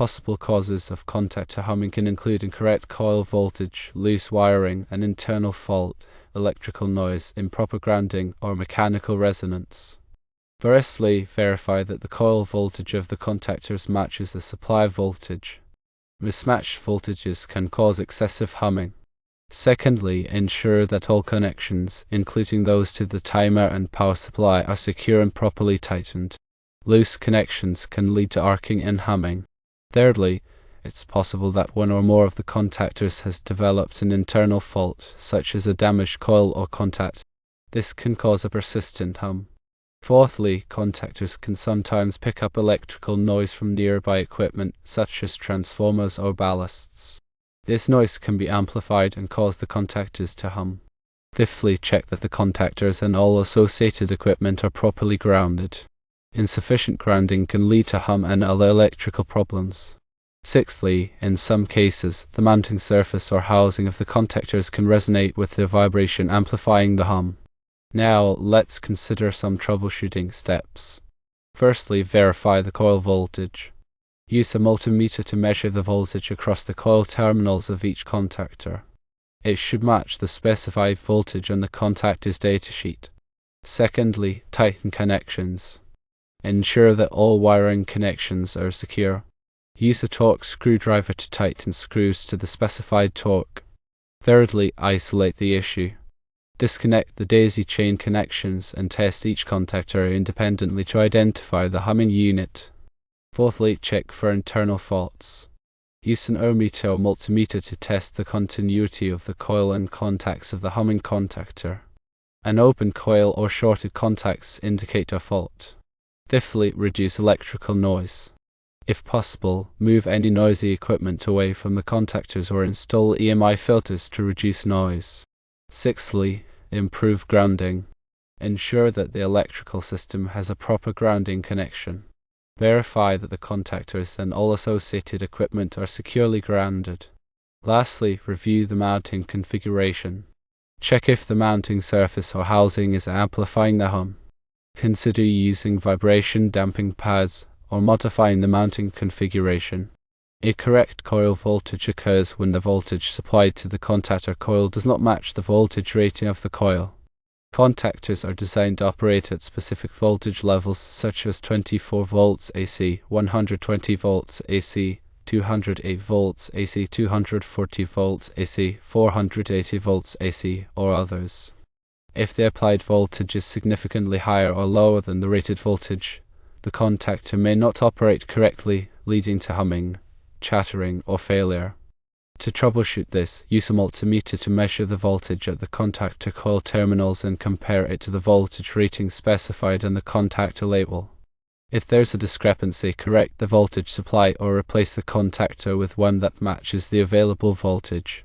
Possible causes of contactor humming can include incorrect coil voltage, loose wiring, an internal fault, electrical noise, improper grounding, or mechanical resonance. Firstly, verify that the coil voltage of the contactors matches the supply voltage. Mismatched voltages can cause excessive humming. Secondly, ensure that all connections, including those to the timer and power supply, are secure and properly tightened. Loose connections can lead to arcing and humming. Thirdly, it's possible that one or more of the contactors has developed an internal fault, such as a damaged coil or contact. This can cause a persistent hum. Fourthly, contactors can sometimes pick up electrical noise from nearby equipment, such as transformers or ballasts. This noise can be amplified and cause the contactors to hum. Fifthly, check that the contactors and all associated equipment are properly grounded. Insufficient grounding can lead to hum and other electrical problems. Sixthly, in some cases, the mounting surface or housing of the contactors can resonate with the vibration, amplifying the hum. Now, let's consider some troubleshooting steps. Firstly, verify the coil voltage. Use a multimeter to measure the voltage across the coil terminals of each contactor. It should match the specified voltage on the contactor's datasheet. Secondly, tighten connections. Ensure that all wiring connections are secure. Use a torque screwdriver to tighten screws to the specified torque. Thirdly, isolate the issue. Disconnect the daisy chain connections and test each contactor independently to identify the humming unit. Fourthly, check for internal faults. Use an ohmmeter or multimeter to test the continuity of the coil and contacts of the humming contactor. An open coil or shorted contacts indicate a fault. Fifthly, reduce electrical noise. If possible, move any noisy equipment away from the contactors or install EMI filters to reduce noise. Sixthly, improve grounding. Ensure that the electrical system has a proper grounding connection. Verify that the contactors and all associated equipment are securely grounded. Lastly, review the mounting configuration. Check if the mounting surface or housing is amplifying the hum. Consider using vibration damping pads or modifying the mounting configuration. A correct coil voltage occurs when the voltage supplied to the contactor coil does not match the voltage rating of the coil. Contactors are designed to operate at specific voltage levels such as 24 volts AC, 120 volts AC, 208 volts AC, 240 volts AC, 480 volts AC, or others. If the applied voltage is significantly higher or lower than the rated voltage, the contactor may not operate correctly, leading to humming, chattering, or failure. To troubleshoot this, use a multimeter to measure the voltage at the contactor coil terminals and compare it to the voltage rating specified on the contactor label. If there's a discrepancy, correct the voltage supply or replace the contactor with one that matches the available voltage.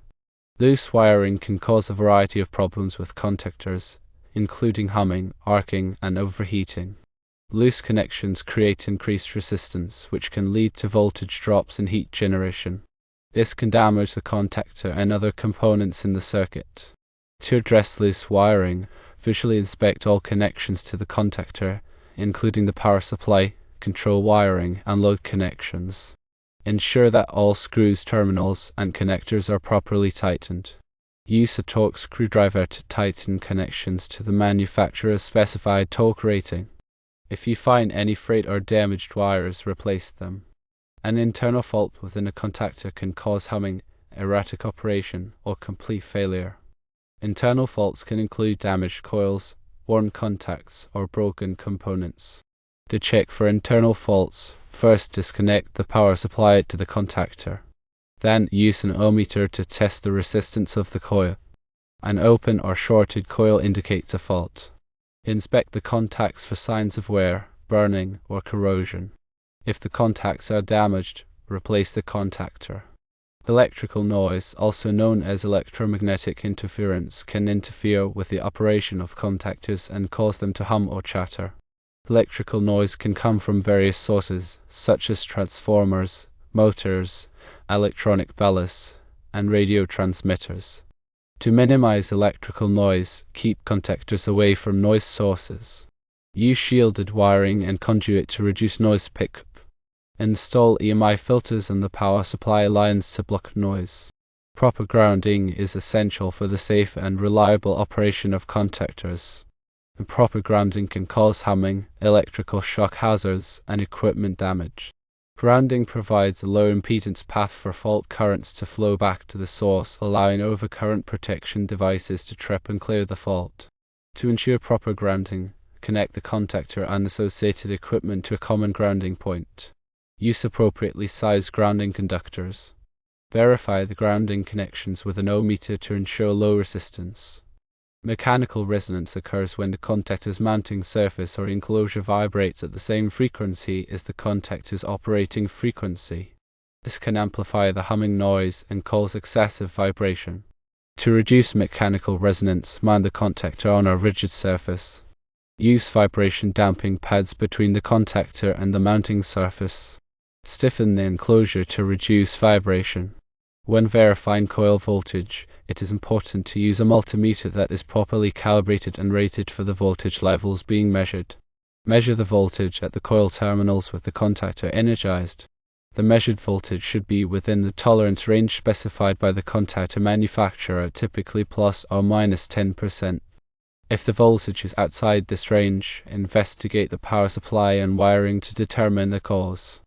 Loose wiring can cause a variety of problems with contactors, including humming, arcing, and overheating. Loose connections create increased resistance, which can lead to voltage drops and heat generation. This can damage the contactor and other components in the circuit. To address loose wiring, visually inspect all connections to the contactor, including the power supply, control wiring, and load connections. Ensure that all screws, terminals, and connectors are properly tightened. Use a torque screwdriver to tighten connections to the manufacturer's specified torque rating. If you find any frayed or damaged wires, replace them. An internal fault within a contactor can cause humming, erratic operation, or complete failure. Internal faults can include damaged coils, worn contacts, or broken components. To check for internal faults, first disconnect the power supply to the contactor. Then use an ohmmeter to test the resistance of the coil. An open or shorted coil indicates a fault. Inspect the contacts for signs of wear, burning, or corrosion. If the contacts are damaged, replace the contactor. Electrical noise, also known as electromagnetic interference, can interfere with the operation of contactors and cause them to hum or chatter. Electrical noise can come from various sources, such as transformers, motors, electronic ballasts, and radio transmitters. To minimize electrical noise, keep contactors away from noise sources. Use shielded wiring and conduit to reduce noise pickup. Install EMI filters on the power supply lines to block noise. Proper grounding is essential for the safe and reliable operation of contactors. Improper grounding can cause humming, electrical shock hazards, and equipment damage. Grounding provides a low impedance path for fault currents to flow back to the source, allowing overcurrent protection devices to trip and clear the fault. To ensure proper grounding, connect the contactor and associated equipment to a common grounding point. Use appropriately sized grounding conductors. Verify the grounding connections with an ohmmeter to ensure low resistance. Mechanical resonance occurs when the contactor's mounting surface or enclosure vibrates at the same frequency as the contactor's operating frequency. This can amplify the humming noise and cause excessive vibration. To reduce mechanical resonance, mount the contactor on a rigid surface. Use vibration damping pads between the contactor and the mounting surface. Stiffen the enclosure to reduce vibration. When verifying coil voltage, it is important to use a multimeter that is properly calibrated and rated for the voltage levels being measured. Measure the voltage at the coil terminals with the contactor energized. The measured voltage should be within the tolerance range specified by the contactor manufacturer, typically plus or minus 10%. If the voltage is outside this range, investigate the power supply and wiring to determine the cause.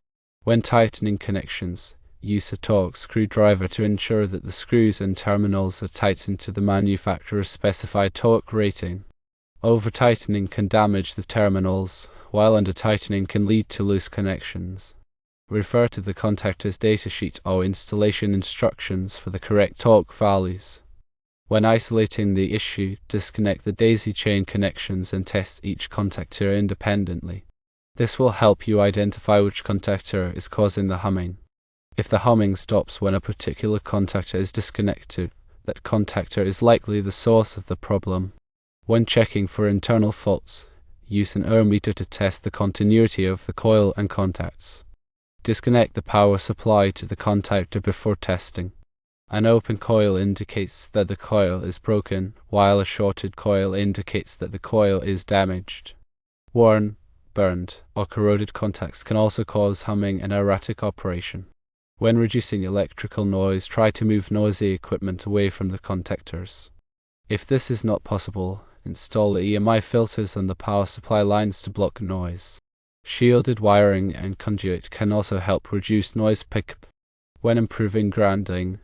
When tightening connections, use a torque screwdriver to ensure that the screws and terminals are tightened to the manufacturer's specified torque rating. Over-tightening can damage the terminals, while under-tightening can lead to loose connections. Refer to the contactor's datasheet or installation instructions for the correct torque values. When isolating the issue, disconnect the daisy chain connections and test each contactor independently. This will help you identify which contactor is causing the humming. If the humming stops when a particular contactor is disconnected, that contactor is likely the source of the problem. When checking for internal faults, use an ohmmeter to test the continuity of the coil and contacts. Disconnect the power supply to the contactor before testing. An open coil indicates that the coil is broken, while a shorted coil indicates that the coil is damaged. Worn, burned, or corroded contacts can also cause humming and erratic operation. When reducing electrical noise, try to move noisy equipment away from the contactors. If this is not possible, install the EMI filters on the power supply lines to block noise. Shielded wiring and conduit can also help reduce noise pickup. When improving grounding,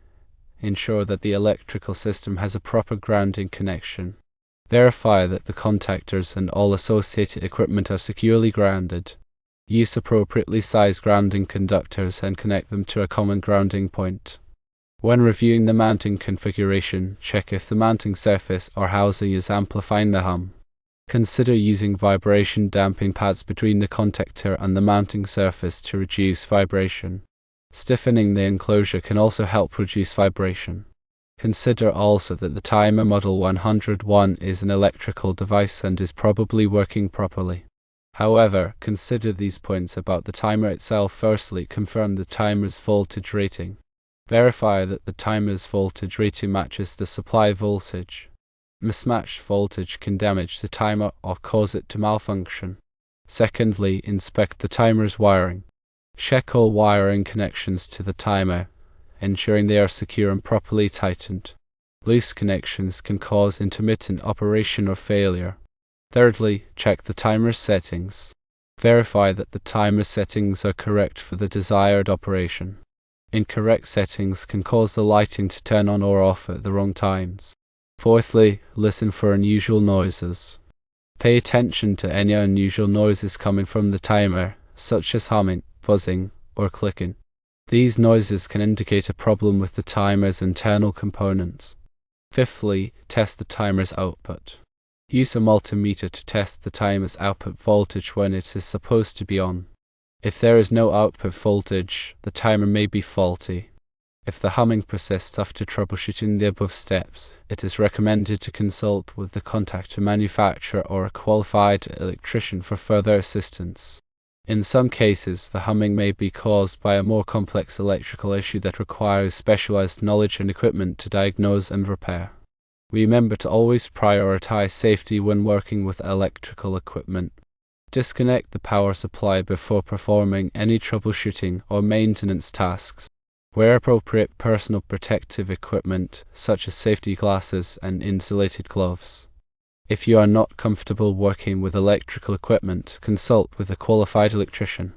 ensure that the electrical system has a proper grounding connection. Verify that the contactors and all associated equipment are securely grounded. Use appropriately sized grounding conductors and connect them to a common grounding point. When reviewing the mounting configuration, check if the mounting surface or housing is amplifying the hum. Consider using vibration damping pads between the contactor and the mounting surface to reduce vibration. Stiffening the enclosure can also help reduce vibration. Consider also that the timer model 101 is an electrical device and is probably working properly. However, consider these points about the timer itself. Firstly, confirm the timer's voltage rating. Verify that the timer's voltage rating matches the supply voltage. Mismatched voltage can damage the timer or cause it to malfunction. Secondly, inspect the timer's wiring. Check all wiring connections to the timer, ensuring they are secure and properly tightened. Loose connections can cause intermittent operation or failure. Thirdly, check the timer's settings. Verify that the timer settings are correct for the desired operation. Incorrect settings can cause the lighting to turn on or off at the wrong times. Fourthly, listen for unusual noises. Pay attention to any unusual noises coming from the timer, such as humming, buzzing, or clicking. These noises can indicate a problem with the timer's internal components. Fifthly, test the timer's output. Use a multimeter to test the timer's output voltage when it is supposed to be on. If there is no output voltage, the timer may be faulty. If the humming persists after troubleshooting the above steps, it is recommended to consult with the contactor manufacturer or a qualified electrician for further assistance. In some cases, the humming may be caused by a more complex electrical issue that requires specialized knowledge and equipment to diagnose and repair. Remember to always prioritize safety when working with electrical equipment. Disconnect the power supply before performing any troubleshooting or maintenance tasks. Wear appropriate personal protective equipment such as safety glasses and insulated gloves. If you are not comfortable working with electrical equipment, consult with a qualified electrician.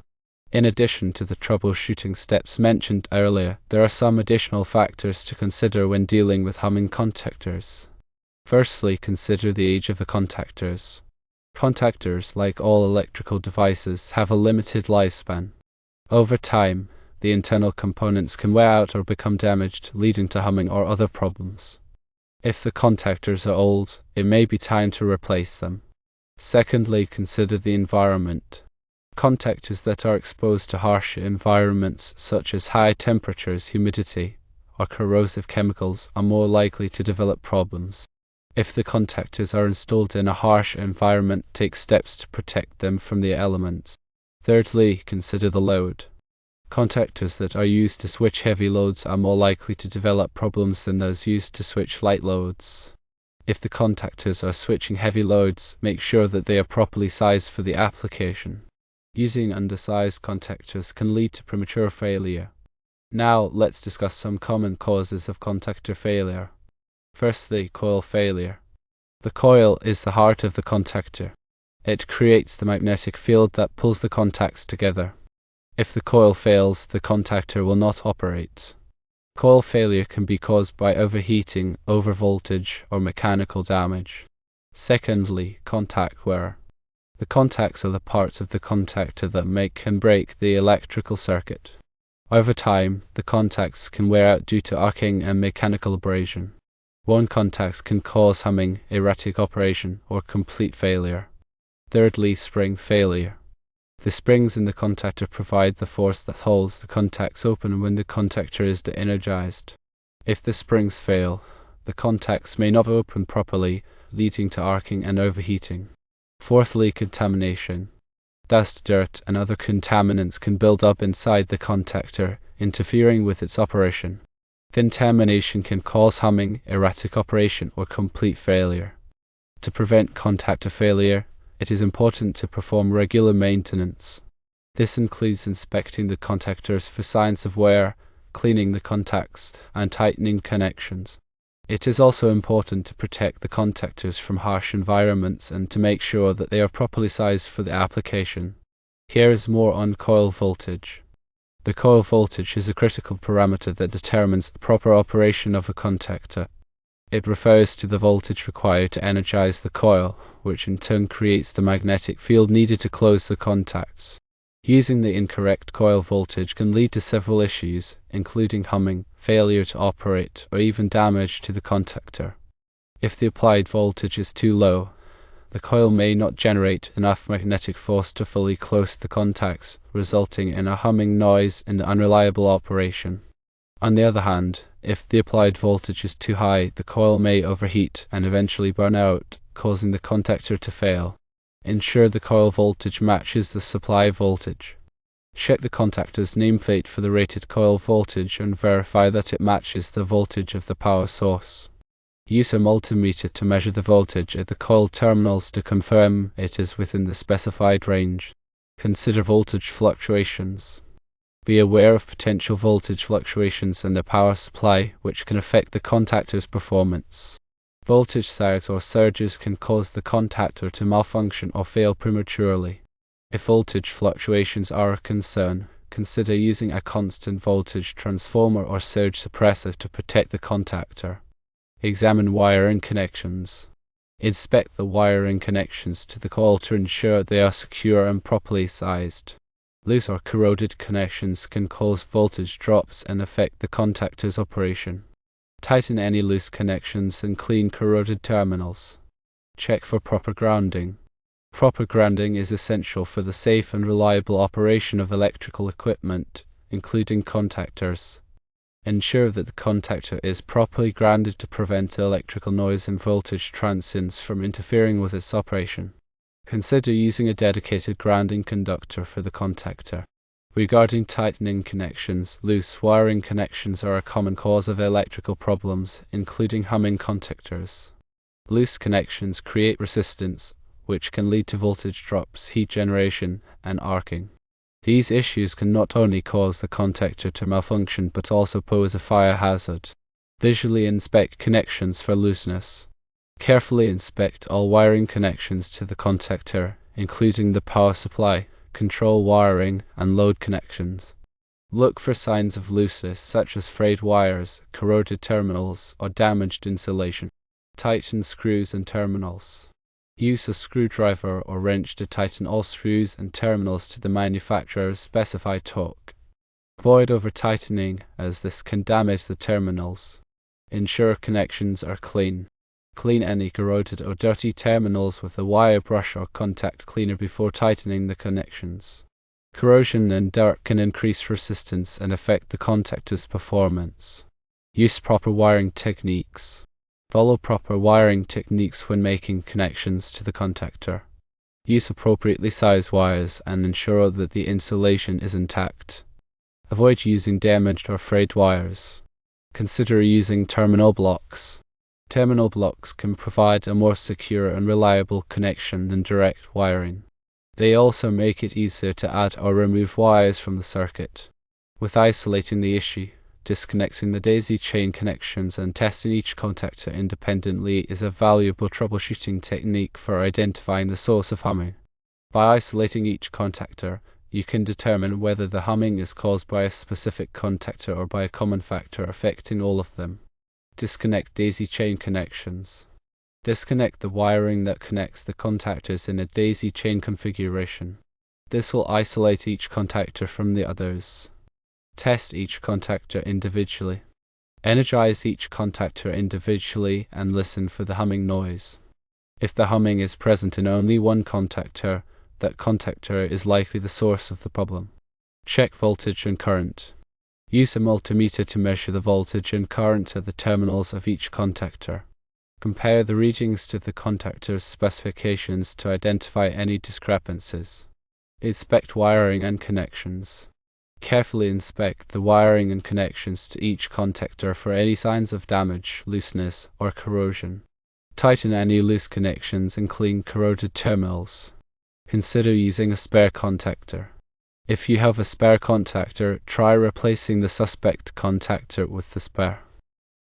In addition to the troubleshooting steps mentioned earlier, there are some additional factors to consider when dealing with humming contactors. Firstly, consider the age of the contactors. Contactors, like all electrical devices, have a limited lifespan. Over time, the internal components can wear out or become damaged, leading to humming or other problems. If the contactors are old, it may be time to replace them. Secondly, consider the environment. Contactors that are exposed to harsh environments such as high temperatures, humidity, or corrosive chemicals are more likely to develop problems. If the contactors are installed in a harsh environment, take steps to protect them from the elements. Thirdly, consider the load. Contactors that are used to switch heavy loads are more likely to develop problems than those used to switch light loads. If the contactors are switching heavy loads, make sure that they are properly sized for the application. Using undersized contactors can lead to premature failure. Now, let's discuss some common causes of contactor failure. Firstly, coil failure. The coil is the heart of the contactor. It creates the magnetic field that pulls the contacts together. If the coil fails, the contactor will not operate. Coil failure can be caused by overheating, overvoltage, or mechanical damage. Secondly, contact wear. The contacts are the parts of the contactor that make and break the electrical circuit. Over time, the contacts can wear out due to arcing and mechanical abrasion. Worn contacts can cause humming, erratic operation, or complete failure. Thirdly, spring failure. The springs in the contactor provide the force that holds the contacts open when the contactor is de-energized. If the springs fail, the contacts may not open properly, leading to arcing and overheating. Fourthly, contamination. Dust, dirt, and other contaminants can build up inside the contactor, interfering with its operation. Contamination can cause humming, erratic operation, or complete failure. To prevent contactor failure, it is important to perform regular maintenance. This includes inspecting the contactors for signs of wear, cleaning the contacts, and tightening connections. It is also important to protect the contactors from harsh environments and to make sure that they are properly sized for the application. Here is more on coil voltage. The coil voltage is a critical parameter that determines the proper operation of a contactor. It refers to the voltage required to energize the coil, which in turn creates the magnetic field needed to close the contacts. Using the incorrect coil voltage can lead to several issues, including humming, failure to operate, or even damage to the contactor. If the applied voltage is too low, the coil may not generate enough magnetic force to fully close the contacts, resulting in a humming noise and unreliable operation. On the other hand, if the applied voltage is too high, the coil may overheat and eventually burn out, causing the contactor to fail. Ensure the coil voltage matches the supply voltage. Check the contactor's nameplate for the rated coil voltage and verify that it matches the voltage of the power source. Use a multimeter to measure the voltage at the coil terminals to confirm it is within the specified range. Consider voltage fluctuations. Be aware of potential voltage fluctuations in the power supply, which can affect the contactor's performance. Voltage sags or surges can cause the contactor to malfunction or fail prematurely. If voltage fluctuations are a concern, consider using a constant voltage transformer or surge suppressor to protect the contactor. Examine wiring connections. Inspect the wiring connections to the coil to ensure they are secure and properly sized. Loose or corroded connections can cause voltage drops and affect the contactor's operation. Tighten any loose connections and clean corroded terminals. Check for proper grounding. Proper grounding is essential for the safe and reliable operation of electrical equipment, including contactors. Ensure that the contactor is properly grounded to prevent electrical noise and voltage transients from interfering with its operation. Consider using a dedicated grounding conductor for the contactor. Regarding tightening connections, loose wiring connections are a common cause of electrical problems, including humming contactors. Loose connections create resistance, which can lead to voltage drops, heat generation, and arcing. These issues can not only cause the contactor to malfunction but also pose a fire hazard. Visually inspect connections for looseness. Carefully inspect all wiring connections to the contactor, including the power supply, control wiring, and load connections. Look for signs of looseness such as frayed wires, corroded terminals, or damaged insulation. Tighten screws and terminals. Use a screwdriver or wrench to tighten all screws and terminals to the manufacturer's specified torque. Avoid over-tightening, as this can damage the terminals. Ensure connections are clean. Clean any corroded or dirty terminals with a wire brush or contact cleaner before tightening the connections. Corrosion and dirt can increase resistance and affect the contactor's performance. Use proper wiring techniques. Follow proper wiring techniques when making connections to the contactor. Use appropriately sized wires and ensure that the insulation is intact. Avoid using damaged or frayed wires. Consider using terminal blocks. Terminal blocks can provide a more secure and reliable connection than direct wiring. They also make it easier to add or remove wires from the circuit. With isolating the issue, disconnecting the daisy chain connections and testing each contactor independently is a valuable troubleshooting technique for identifying the source of humming. By isolating each contactor, you can determine whether the humming is caused by a specific contactor or by a common factor affecting all of them. Disconnect daisy chain connections. Disconnect the wiring that connects the contactors in a daisy chain configuration. This will isolate each contactor from the others. Test each contactor individually. Energize each contactor individually and listen for the humming noise. If the humming is present in only one contactor, that contactor is likely the source of the problem. Check voltage and current. Use a multimeter to measure the voltage and current at the terminals of each contactor. Compare the readings to the contactor's specifications to identify any discrepancies. Inspect wiring and connections. Carefully inspect the wiring and connections to each contactor for any signs of damage, looseness, or corrosion. Tighten any loose connections and clean corroded terminals. Consider using a spare contactor. If you have a spare contactor, try replacing the suspect contactor with the spare.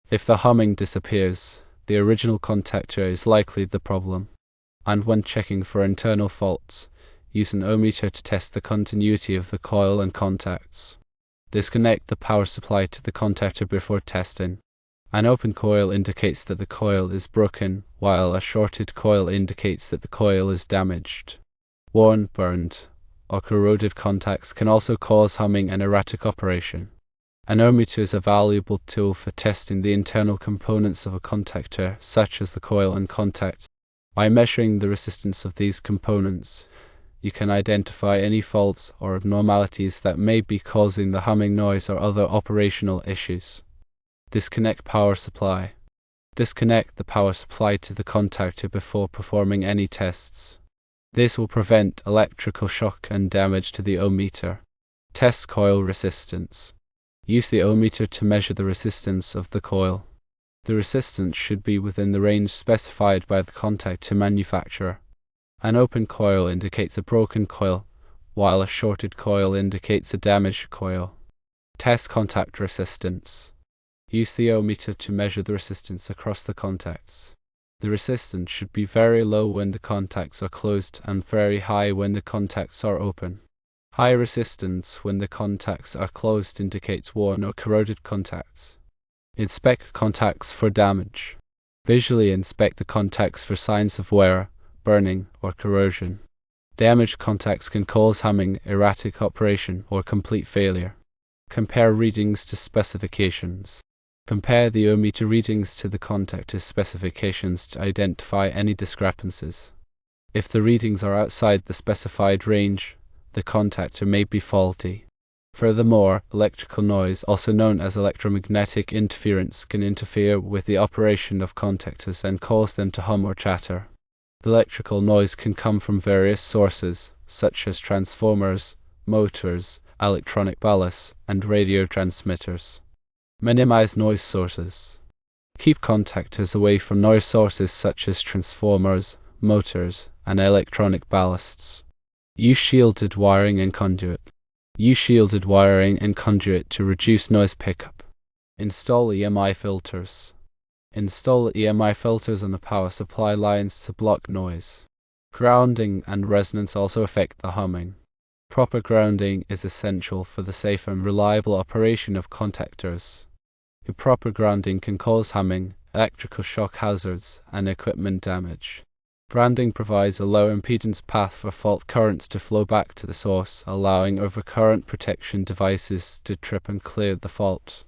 If the humming disappears, the original contactor is likely the problem. And when checking for internal faults, use an ohmmeter to test the continuity of the coil and contacts. Disconnect the power supply to the contactor before testing. An open coil indicates that the coil is broken, while a shorted coil indicates that the coil is damaged. Worn, burned, or corroded contacts can also cause humming and erratic operation. An ohmmeter is a valuable tool for testing the internal components of a contactor, such as the coil and contact. By measuring the resistance of these components, you can identify any faults or abnormalities that may be causing the humming noise or other operational issues. Disconnect power supply. Disconnect the power supply to the contactor before performing any tests. This will prevent electrical shock and damage to the ohmmeter. Test coil resistance. Use the ohmmeter to measure the resistance of the coil. The resistance should be within the range specified by the contactor manufacturer. An open coil indicates a broken coil, while a shorted coil indicates a damaged coil. Test contact resistance. Use the ohmmeter to measure the resistance across the contacts. The resistance should be very low when the contacts are closed and very high when the contacts are open. High resistance when the contacts are closed indicates worn or corroded contacts. Inspect contacts for damage. Visually inspect the contacts for signs of wear, burning, or corrosion. Damaged contacts can cause humming, erratic operation, or complete failure. Compare readings to specifications. Compare the ohmmeter readings to the contactor specifications to identify any discrepancies. If the readings are outside the specified range, the contactor may be faulty. Furthermore, electrical noise, also known as electromagnetic interference, can interfere with the operation of contactors and cause them to hum or chatter. Electrical noise can come from various sources, such as transformers, motors, electronic ballast, and radio transmitters. Minimize noise sources. Keep contactors away from noise sources such as transformers, motors, and electronic ballasts. Use shielded wiring and conduit. Use shielded wiring and conduit to reduce noise pickup. Install EMI filters. Install EMI filters on the power supply lines to block noise. Grounding and resonance also affect the humming. Proper grounding is essential for the safe and reliable operation of contactors. Improper grounding can cause humming, electrical shock hazards, and equipment damage. Grounding provides a low impedance path for fault currents to flow back to the source, allowing overcurrent protection devices to trip and clear the fault.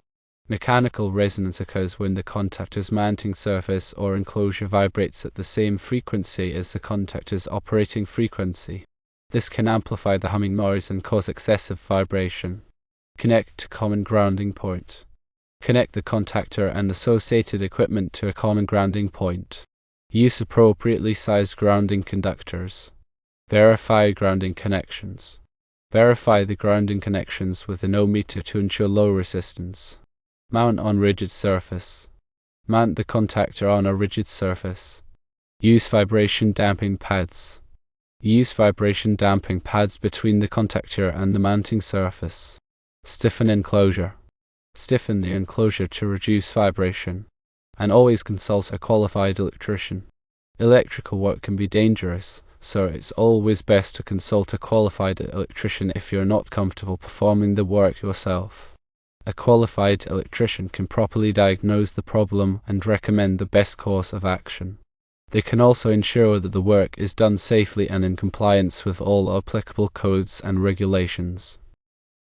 Mechanical resonance occurs when the contactor's mounting surface or enclosure vibrates at the same frequency as the contactor's operating frequency. This can amplify the humming noise and cause excessive vibration. Connect to common grounding point. Connect the contactor and associated equipment to a common grounding point. Use appropriately sized grounding conductors. Verify grounding connections. Verify the grounding connections with an ohmmeter to ensure low resistance. Mount on rigid surface. Mount the contactor on a rigid surface. Use vibration damping pads. Use vibration damping pads between the contactor and the mounting surface. Stiffen enclosure. Stiffen the enclosure to reduce vibration. And always consult a qualified electrician. Electrical work can be dangerous, so it's always best to consult a qualified electrician if you're not comfortable performing the work yourself. A qualified electrician can properly diagnose the problem and recommend the best course of action. They can also ensure that the work is done safely and in compliance with all applicable codes and regulations.